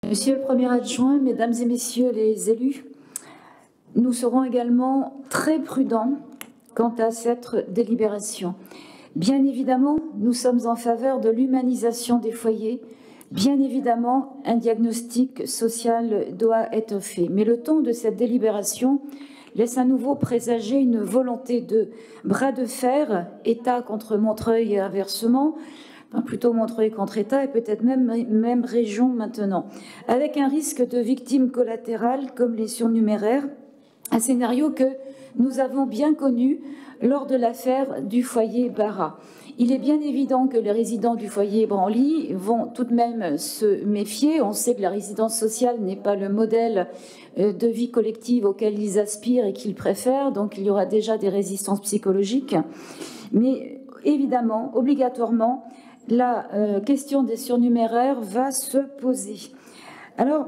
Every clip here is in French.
Monsieur le Premier adjoint, Mesdames et Messieurs les élus, nous serons également très prudents quant à cette délibération. Bien évidemment, nous sommes en faveur de l'humanisation des foyers. Bien évidemment, un diagnostic social doit être fait. Mais le ton de cette délibération laisse à nouveau présager une volonté de bras de fer, État contre Montreuil et inversement, enfin plutôt Montreuil contre État et peut-être même région maintenant, avec un risque de victimes collatérales comme les surnuméraires, un scénario que nous avons bien connu lors de l'affaire du foyer Bara. Il est bien évident que les résidents du foyer Branly vont tout de même se méfier. On sait que la résidence sociale n'est pas le modèle de vie collective auquel ils aspirent et qu'ils préfèrent, donc il y aura déjà des résistances psychologiques. Mais évidemment, obligatoirement, la question des surnuméraires va se poser. Alors,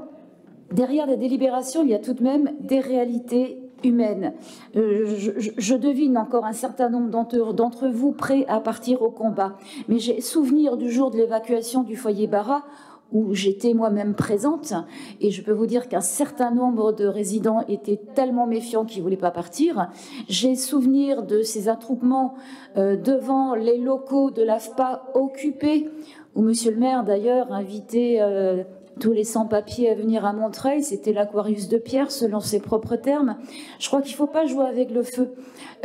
derrière la délibération, il y a tout de même des réalités humaines. Je devine encore un certain nombre d'entre vous prêts à partir au combat. Mais j'ai souvenir du jour de l'évacuation du foyer Bara, où j'étais moi-même présente, et je peux vous dire qu'un certain nombre de résidents étaient tellement méfiants qu'ils ne voulaient pas partir. J'ai souvenir de ces attroupements devant les locaux de l'AFPA occupés, où monsieur le maire d'ailleurs invitait tous les sans-papiers à venir à Montreuil, c'était l'Aquarius de Pierre, selon ses propres termes. Je crois qu'il ne faut pas jouer avec le feu.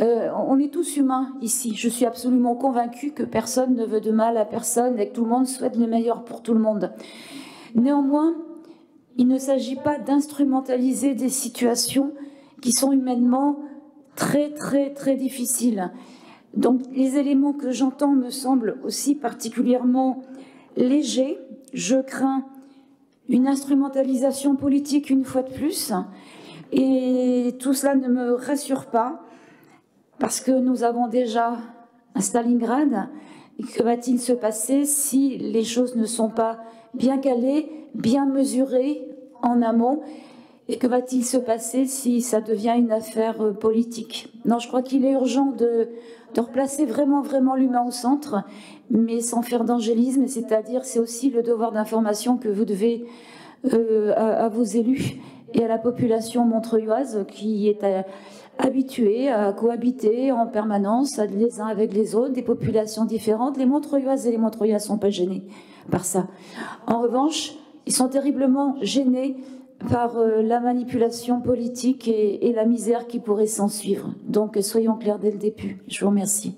On est tous humains ici. Je suis absolument convaincue que personne ne veut de mal à personne et que tout le monde souhaite le meilleur pour tout le monde. Néanmoins, il ne s'agit pas d'instrumentaliser des situations qui sont humainement très, très, très difficiles. Donc, les éléments que j'entends me semblent aussi particulièrement légers. Je crains une instrumentalisation politique une fois de plus, et tout cela ne me rassure pas, parce que nous avons déjà un Stalingrad, et que va-t-il se passer si les choses ne sont pas bien calées, bien mesurées en amont, et que va-t-il se passer si ça devient une affaire politique? Non, je crois qu'il est urgent de replacer vraiment l'humain au centre, mais sans faire d'angélisme, c'est-à-dire c'est aussi le devoir d'information que vous devez à vos élus et à la population montreuilloise qui est habituée à cohabiter en permanence les uns avec les autres, des populations différentes. Les montreuilloises et les montreuillois ne sont pas gênés par ça. En revanche, ils sont terriblement gênés par la manipulation politique et la misère qui pourrait s'en suivre. Donc soyons clairs dès le début. Je vous remercie.